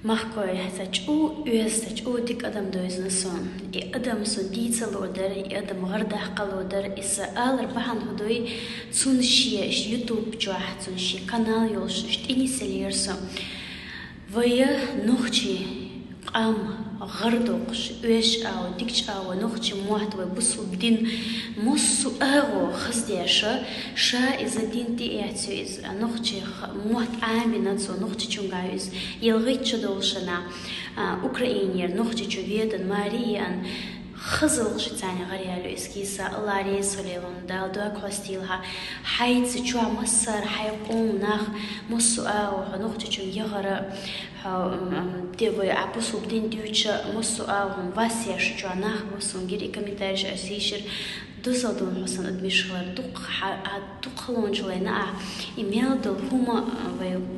Mahkoi sachu ües sachu dik adam doizna son. I adam son diza loder, I adam gardah qaloder, isa alar bahan hudoi sun shia ish YouTube juah sun shi kanal yolsh ish tini selierso. Vaya nukhchi qam غردوقش إيش أو ديكش أو نخش موحد وبصو بدين مصو أغو خزديشة شا إذا دين تي إعتو إز نخش موحد عامي نتسو نخش چونغايو إز يلغيت شدولشنا أوكرانير نخش چوفيدن ماريان خزل شتاني غريالو إسكيسا الله ريسو ليلون دال دوا كوستيلها حيث چوا مصر حيقوم ناخ مصو أغو نخش چون يغرا Девы апусу бдин дюча мусу авун васия шучу анах мусун гири комментарий асишер дусалдун мусан адмишхлар тухлон чулайна имел дол хума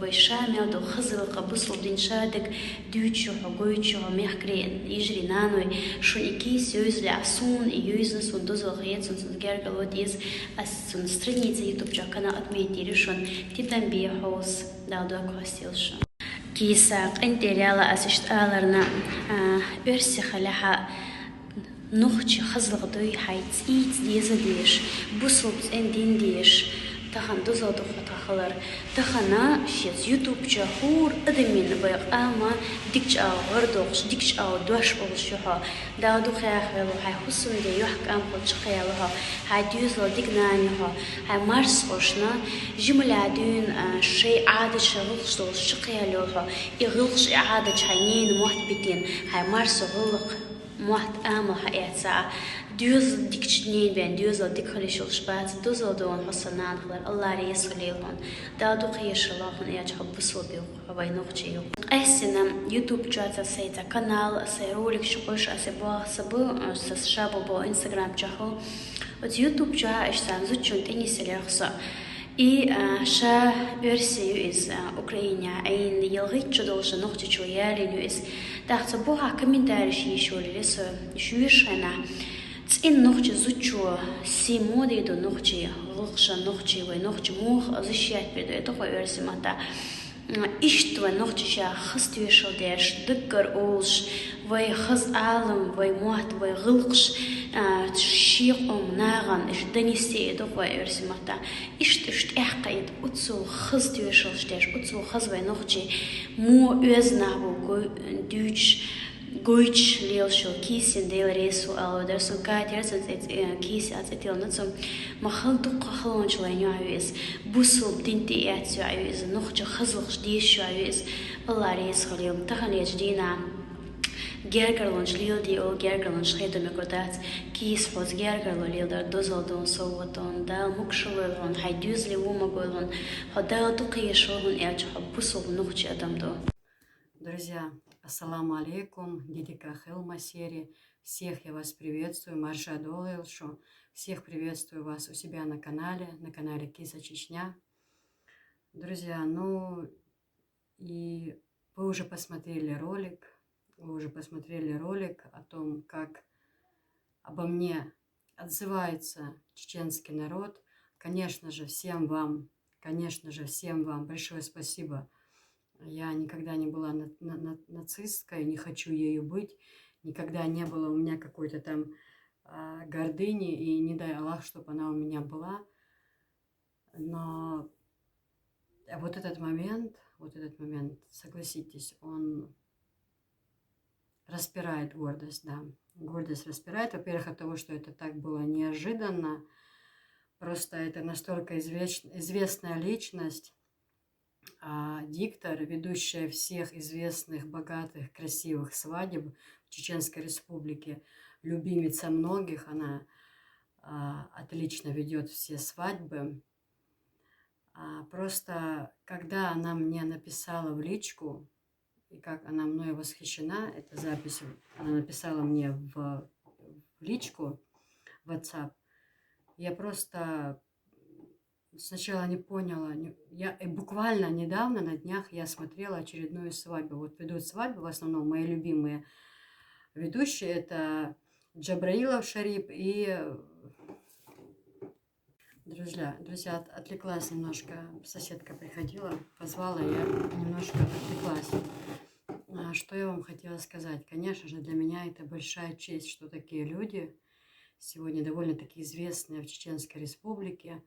вайша мел дол хазыл кабусу бдин шадек дючу хогойчу мехкре ижри наной шуники сюзли асун и юзн сун дозал хец сун гергалот из асун страница YouTube канал отметили решен титамби хаус далдо костилш كيساق انت ريالا اسشت آلرنا ارسي خلاها نخشي خزلق دوي حيث ايت ديزا ديش بوصلت ان دين ديش تخن دوزا دوخو تخلر تخنا شيز يوتيوب جاهور ادمين بيق اما ديكش او غردوغش ديكش او دوش بولشوها دادو خياخ ويلو هاي حسن دي يوحك ام قلش خيالوها هاي ديوزل ديقنانيها هاي مارس غشنا جملة دون شيء عادة شغلش دولش شقيالوها يغلش عادة حنين موحد بيتين هاي مارس غلق موحد امل هاي اعتساع ديوز ديكشنين بين ديوز ديكخليش الشبات دوز دون حسنان خلر الله ريس خليلهم دادو قيش الله خن ايش حب صوبي وباي نوختيو اسنا يوتيوب جاتا سيتا канал سيرولك شقوش اسبا سبو سشابو بو انستغرام جاهو от يوتيوب جا اشتان زوتشون تاني سليخصا И ша версию из Украины, ein елгит чудолша ногти чуялиню из дахца бога комментарий еще лесо шуишена цин ногти зучу си моды до ногти лохша ногти вой ногти мох защищать перед это версия мата иштва ногти ша хстюшел деш дыккар олш вой хз алым вой мот вой гылкш شيق ناغن إش دنيستي إدوق وإرسي متا إشت إحقيد أتسو خز ديوشل شتاش أتسو خز وينوخجي مو أزنابو دوش goich lielsho kisen del resu alo der so kaiters et kis at etil natsum mahal du qahlon chlanyo ayes busul dinti atsu ayes nokhja khazlx dishu ayes Allah res khalim tahalej dina Gergerlon lildi o gergerlon schredo mekodat kis fos gergerlo lildar dozaldon sowaton dal mukshulon hayduzli umagolon hodal tuqiyshon erch busul nokhji адамдо. Друзья, ассаламу алейкум, дидика хелма серии. Всех я вас приветствую, Маржа Долэлшо. Всех приветствую вас у себя на канале Киса Чечня. Друзья, ну и вы уже посмотрели ролик о том, как обо мне отзывается чеченский народ. Конечно же, всем вам большое спасибо. Я никогда не была нацисткой, не хочу ею быть. Никогда не было у меня какой-то там гордыни, и не дай Аллах, чтобы она у меня была. Но вот этот момент, согласитесь, он распирает гордость, да. Гордость распирает, во-первых, от того, что это так было неожиданно. Просто это настолько известная личность, диктор, ведущая всех известных, богатых, красивых свадеб в Чеченской Республике, любимица многих, она отлично ведет все свадьбы. Просто, когда она мне написала в личку, и как она мной восхищена, эта запись она написала мне в личку, в WhatsApp, я просто сначала не поняла. Буквально недавно, на днях, я смотрела очередную свадьбу. Вот ведут свадьбы, в основном мои любимые ведущие, это Джабраилов Шарип и... Друзья, отвлеклась немножко. Соседка приходила, позвала, я немножко отвлеклась. что я вам хотела сказать? Конечно же, для меня это большая честь, что такие люди, сегодня довольно-таки известные в Чеченской Республике,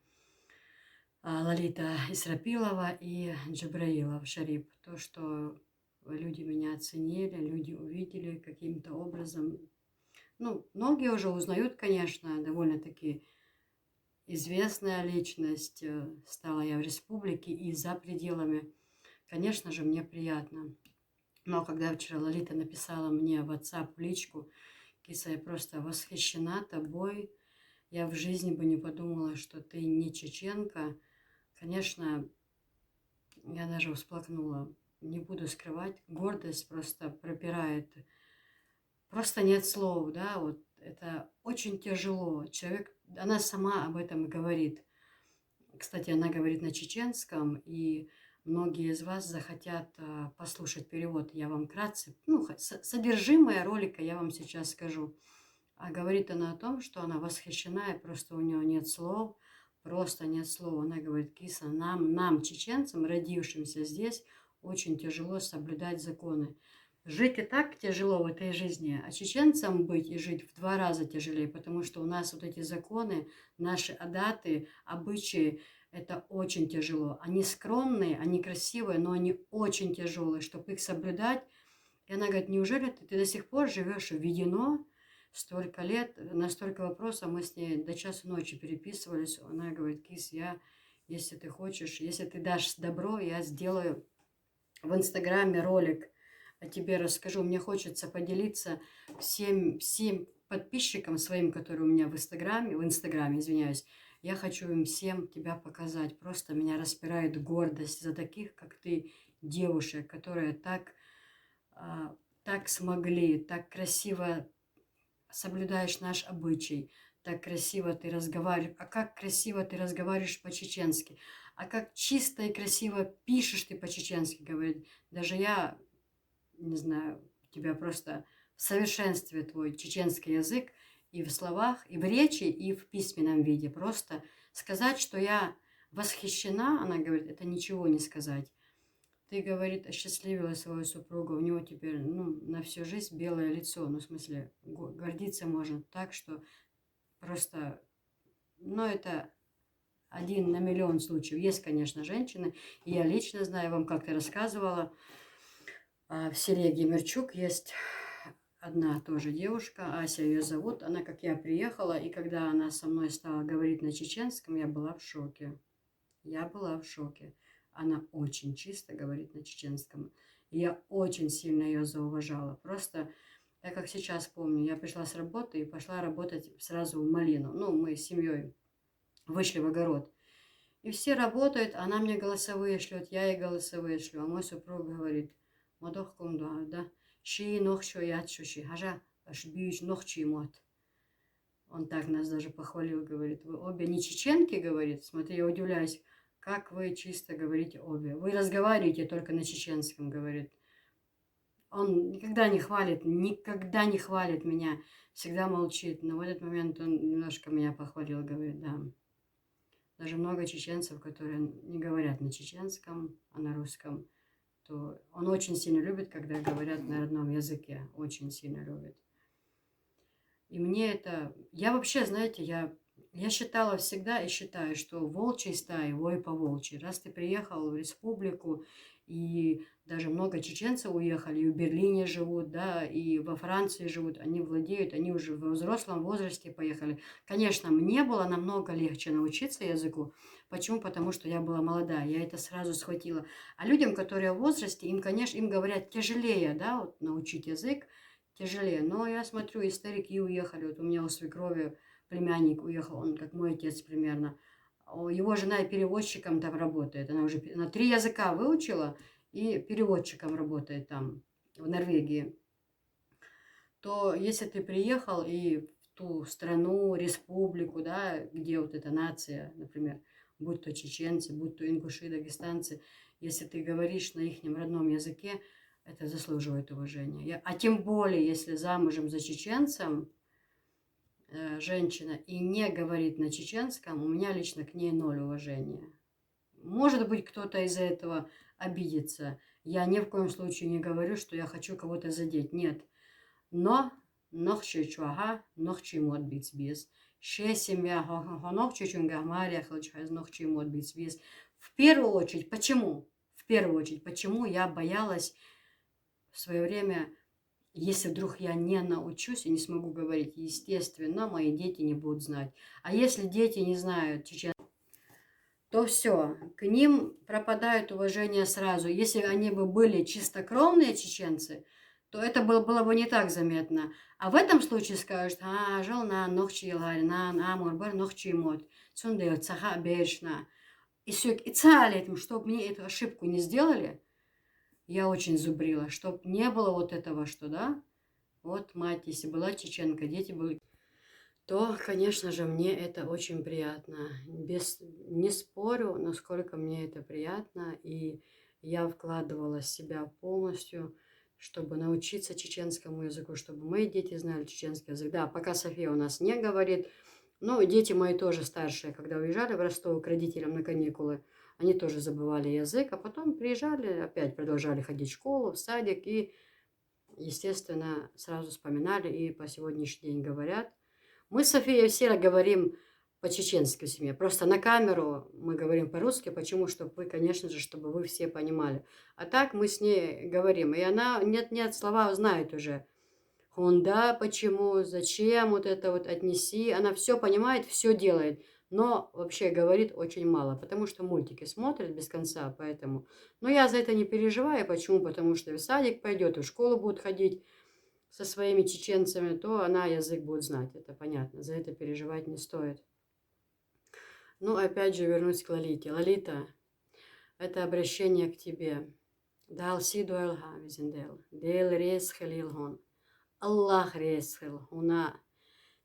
Лолита Исрапилова и Джабраилов Шарип. То, что люди меня оценили, люди увидели каким-то образом. Ну, многие уже узнают, конечно, довольно-таки известная личность. Стала я в республике и за пределами. Конечно же, мне приятно. Но когда вчера Лолита написала мне в WhatsApp в личку: «Киса, я просто восхищена тобой. Я в жизни бы не подумала, что ты не чеченка». Конечно, я даже всплакнула. Не буду скрывать, гордость просто пропирает. Просто нет слов, да, вот это очень тяжело. Человек, она сама об этом говорит. Кстати, она говорит на чеченском, и многие из вас захотят послушать перевод. Я вам вкратце, ну, содержимое ролика я вам сейчас скажу. А говорит она о том, что она восхищена, и просто у нее нет слов, просто нет слов. Она говорит: «Киса, нам, чеченцам, родившимся здесь, очень тяжело соблюдать законы. Жить и так тяжело в этой жизни, а чеченцам быть и жить в 2 раза тяжелее, потому что у нас вот эти законы, наши адаты, обычаи, это очень тяжело. Они скромные, они красивые, но они очень тяжелые, чтобы их соблюдать». И она говорит: «Неужели ты до сих пор живешь введено?» Столько лет, на столько вопросов мы с ней до часу ночи переписывались. Она говорит: «Кис, если ты хочешь, если ты дашь добро, я сделаю в Инстаграме ролик, о тебе расскажу. Мне хочется поделиться всем подписчикам своим, которые у меня в Инстаграме, извиняюсь. Я хочу им всем тебя показать. Просто меня распирает гордость за таких, как ты, девушек, которые так смогли, так красиво соблюдаешь наш обычай, так красиво ты разговариваешь, а как красиво ты разговариваешь по-чеченски, а как чисто и красиво пишешь ты по-чеченски», говорит. Даже я, не знаю, у тебя просто в совершенстве твой чеченский язык и в словах, и в речи, и в письменном виде. Просто сказать, что я восхищена, она говорит, это ничего не сказать. Ты, говорит, осчастливила свою супругу, у него теперь, ну, на всю жизнь белое лицо, ну, в смысле, гордиться можно так, что просто, ну, это 1 на миллион случаев. Есть, конечно, женщины, и я лично знаю, вам как-то рассказывала, в селе Гемерчук есть одна тоже девушка, Ася ее зовут, она, как я, приехала, и когда она со мной стала говорить на чеченском, я была в шоке. Я была в шоке. Она очень чисто говорит на чеченском. И я очень сильно ее зауважала. Просто, я как сейчас помню, я пришла с работы и пошла работать сразу в Малину. Ну, мы с семьей вышли в огород. И все работают, она мне голосовые шлет, я ей голосовые шлю. А мой супруг говорит: «Мадох кумда, да, ши нохчо ячуши, хажа, аш бьюч нохчи мот». Он так нас даже похвалил, говорит: «Вы обе не чеченки?» говорит. Смотри, я удивляюсь, как вы чисто говорите обе. Вы разговариваете только на чеченском, говорит. Он никогда не хвалит меня, всегда молчит. Но в этот момент он немножко меня похвалил, говорит, да. Даже много чеченцев, которые не говорят на чеченском, а на русском, то он очень сильно любит, когда говорят на родном языке. Очень сильно любит. И мне это... Я вообще, знаете, я считала всегда и считаю, что в волчьей стае вой по волчьи. Раз ты приехал в республику, и даже много чеченцев уехали, и в Берлине живут, да, и во Франции живут, они владеют, они уже во взрослом возрасте поехали. Конечно, мне было намного легче научиться языку. Почему? Потому что я была молодая, я это сразу схватила. А людям, которые в возрасте, им, конечно, им говорят тяжелее, да, вот научить язык, тяжелее. Но я смотрю, и старики уехали. Вот у меня у свекрови племянник уехал, он как мой отец примерно. Его жена переводчиком там работает. Она уже на 3 языка выучила и переводчиком работает там, в Норвегии. То если ты приехал и в ту страну, республику, да, где вот эта нация, например, будь то чеченцы, будь то ингуши, дагестанцы, если ты говоришь на их родном языке, это заслуживает уважения. А тем более, если замужем за чеченцем женщина и не говорит на чеченском, у меня лично к ней 0 уважения. Может быть, кто-то из-за этого обидится. Я ни в коем случае не говорю, что я хочу кого-то задеть. Нет. Но нохчи чуага, нохчи мод бить без. Ше семья хонохчи чунгамария хлчхаз нохчи мод бить без. В первую очередь, почему? В первую очередь, почему я боялась в свое время, если вдруг я не научусь и не смогу говорить, естественно, мои дети не будут знать. А если дети не знают чеченский, то все, к ним пропадает уважение сразу. Если они бы были чистокровные чеченцы, то это было бы не так заметно. А в этом случае скажут, жил на ногчи на мурбар ногчи мод, цундел цаха бешна. И все, и этим, чтобы мне эту ошибку не сделали, я очень зубрила, чтобы не было вот этого, что, да, вот мать, если была чеченка, дети были, то, конечно же, мне это очень приятно. Не спорю, насколько мне это приятно, и я вкладывала себя полностью, чтобы научиться чеченскому языку, чтобы мои дети знали чеченский язык. Да, пока София у нас не говорит, но дети мои тоже старшие, когда уезжали в Ростов к родителям на каникулы, они тоже забывали язык, а потом приезжали, опять продолжали ходить в школу, в садик, и, естественно, сразу вспоминали и по сегодняшний день говорят. Мы с Софией все говорим по-чеченски в семье. Просто на камеру мы говорим по-русски. Почему? Чтобы вы, конечно же, чтобы вы все понимали. А так мы с ней говорим. И она нет-нет, слова знает уже. Хунда, почему, зачем, вот это вот отнеси. Она все понимает, все делает. Но вообще говорит очень мало, потому что мультики смотрит без конца, поэтому. Но я за это не переживаю. Почему? Потому что в садик пойдет, и в школу будет ходить со своими чеченцами, то она язык будет знать. Это понятно. За это переживать не стоит. Ну, опять же, вернусь к Лолите. Лолита, это обращение к тебе. Дал сиду элха визиндел. Дел рез хелилхон. Аллах рез хел. Уна.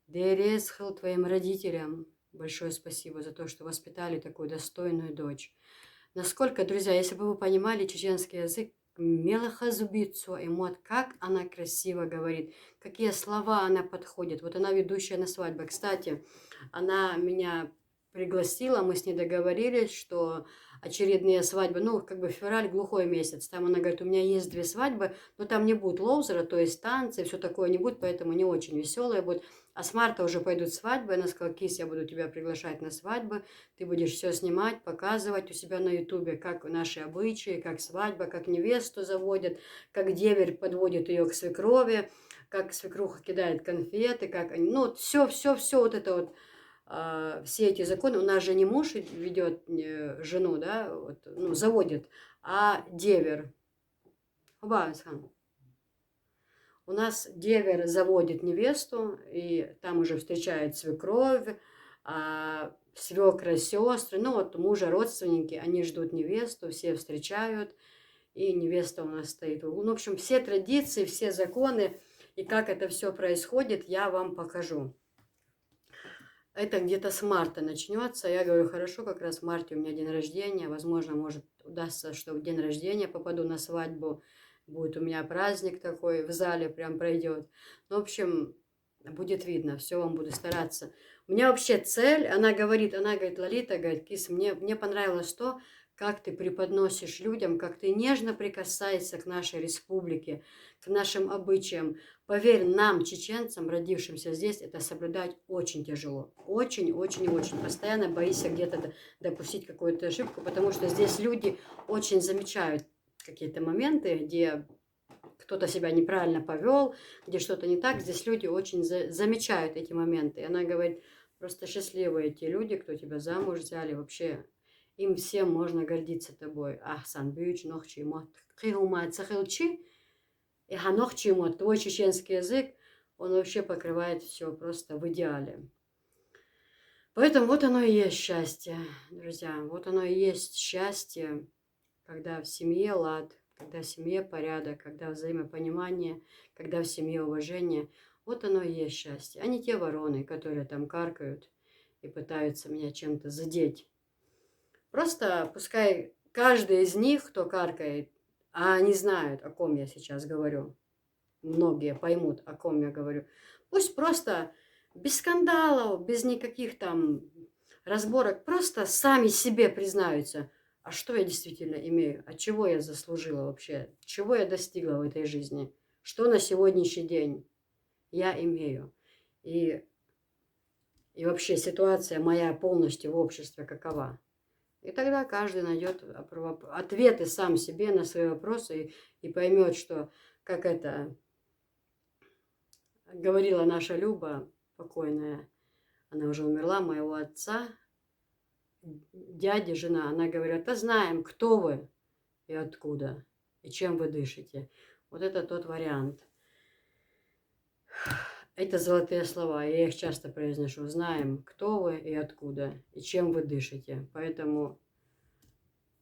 Де рез хел твоим родителям. Большое спасибо за то, что воспитали такую достойную дочь. Насколько, друзья, если бы вы понимали чеченский язык, мелахазубицу эмот, как она красиво говорит, какие слова она подходит. Вот она ведущая на свадьбе. Кстати, она меня пригласила, мы с ней договорились, что очередные свадьбы, ну, как бы февраль глухой месяц, там она говорит, у меня есть 2 свадьбы, но там не будет лоузера, то есть танцы, все такое не будет, поэтому не очень веселые будет. А с марта уже пойдут свадьбы, она сказала, Кис, я буду тебя приглашать на свадьбы, ты будешь все снимать, показывать у себя на ютубе, как наши обычаи, как свадьба, как невесту заводят, как деверь подводит ее к свекрови, как свекруха кидает конфеты, как они, ну, все вот это вот, все эти законы, у нас же не муж ведет жену, да, вот, ну, заводит, а девер. У нас девер заводит невесту, и там уже встречает свекровь, свекра, сестры, ну вот мужа родственники, они ждут невесту, все встречают, и невеста у нас стоит. Ну, в общем, все традиции, все законы, и как это все происходит, я вам покажу. Это где-то с марта начнется. Я говорю, хорошо, как раз в марте у меня день рождения. Возможно, может удастся, что в день рождения попаду на свадьбу. Будет у меня праздник такой, в зале прям пройдет. Ну, в общем, будет видно, все вам буду стараться. У меня вообще цель, она говорит, Лолита, говорит, Кис, мне понравилось то, как ты преподносишь людям, как ты нежно прикасаешься к нашей республике, к нашим обычаям. Поверь, нам, чеченцам, родившимся здесь, это соблюдать очень тяжело. Очень, очень, очень. Постоянно боишься где-то допустить какую-то ошибку, потому что здесь люди очень замечают какие-то моменты, где кто-то себя неправильно повел, где что-то не так. Здесь люди очень замечают эти моменты. И она говорит, просто счастливые те люди, кто тебя замуж взяли, вообще им всем можно гордиться тобой. Ахсан бюч, нохчи, мот, хилма, цахилчи. И ханохчи, мот, твой чеченский язык, он вообще покрывает все просто в идеале. Поэтому вот оно и есть счастье, друзья. Вот оно и есть счастье, когда в семье лад, когда в семье порядок, когда взаимопонимание, когда в семье уважение. Вот оно и есть счастье. А не те вороны, которые там каркают и пытаются меня чем-то задеть. Просто пускай каждый из них, кто каркает, а они знают, о ком я сейчас говорю, многие поймут, о ком я говорю, пусть просто без скандалов, без никаких там разборок, просто сами себе признаются, а что я действительно имею, а чего я заслужила вообще, чего я достигла в этой жизни, что на сегодняшний день я имею. И вообще ситуация моя полностью в обществе какова. И тогда каждый найдет ответы сам себе на свои вопросы и поймет, что, как это говорила наша Люба, покойная, она уже умерла, моего отца, дяди, жена, она говорит, да знаем, кто вы и откуда, и чем вы дышите. Вот это тот вариант. Это золотые слова, я их часто произношу. Знаем, кто вы и откуда, и чем вы дышите. Поэтому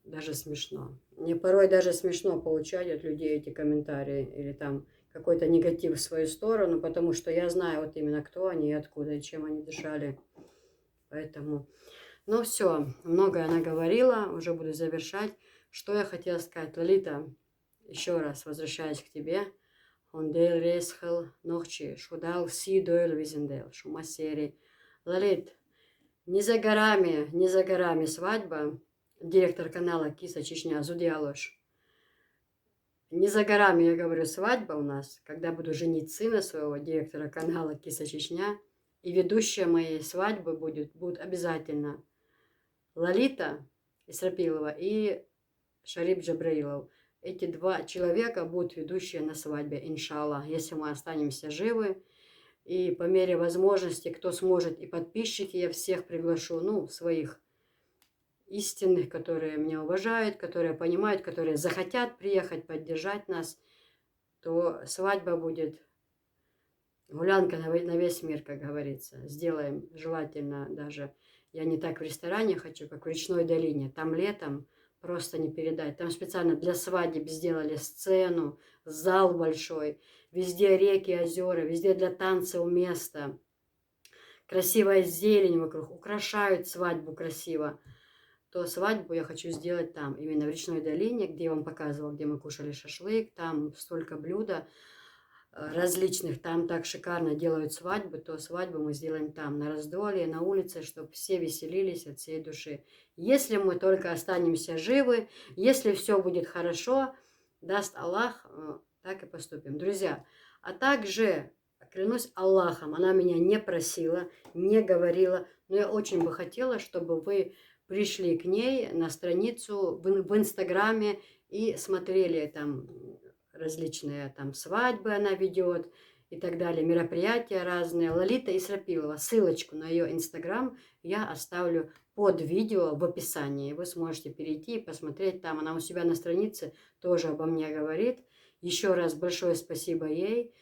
даже смешно. Мне порой даже смешно получать от людей эти комментарии или там какой-то негатив в свою сторону, потому что я знаю вот именно кто они и откуда, и чем они дышали. Поэтому, ну все, многое она говорила, уже буду завершать. Что я хотела сказать, Лолита, еще раз возвращаясь к тебе. Хондел Ресхел Нохчи, Шудал Сидуэль Визендел, Шумасери. Лолит, не за горами свадьба. Директор канала Киса Чечня Зудиалош. Не за горами, я говорю, свадьба у нас, когда буду женить сына своего, директора канала Киса Чечня. И ведущая моей свадьбы будут обязательно Лолита Исрапилова и Шарип Джабраилов. Эти два человека будут ведущие на свадьбе, иншаллах, если мы останемся живы. И по мере возможности, кто сможет, и подписчики, я всех приглашу, ну, своих истинных, которые меня уважают, которые понимают, которые захотят приехать, поддержать нас, то свадьба будет гулянка на весь мир, как говорится. Сделаем желательно даже, я не так в ресторане хочу, как в речной долине. Там летом просто не передать. Там специально для свадеб сделали сцену, зал большой, везде реки, озера, везде для танцев место. Красивая зелень вокруг, украшают свадьбу красиво. То свадьбу я хочу сделать там, именно в речной долине, где я вам показывала, где мы кушали шашлык, там столько блюда различных, там так шикарно делают свадьбы, то свадьбу мы сделаем там, на раздолье, на улице, чтобы все веселились от всей души. Если мы только останемся живы, если все будет хорошо, даст Аллах, так и поступим. Друзья, а также, клянусь Аллахом, она меня не просила, не говорила, но я очень бы хотела, чтобы вы пришли к ней на страницу в Инстаграме и смотрели там различные там свадьбы она ведет и так далее, мероприятия разные. Лолита Исрапилова. Ссылочку на ее Инстаграм я оставлю под видео в описании. Вы сможете перейти и посмотреть там. Она у себя на странице тоже обо мне говорит. Еще раз большое спасибо ей.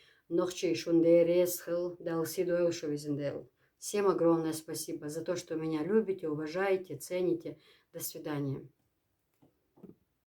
Всем огромное спасибо за то, что меня любите, уважаете, цените. До свидания.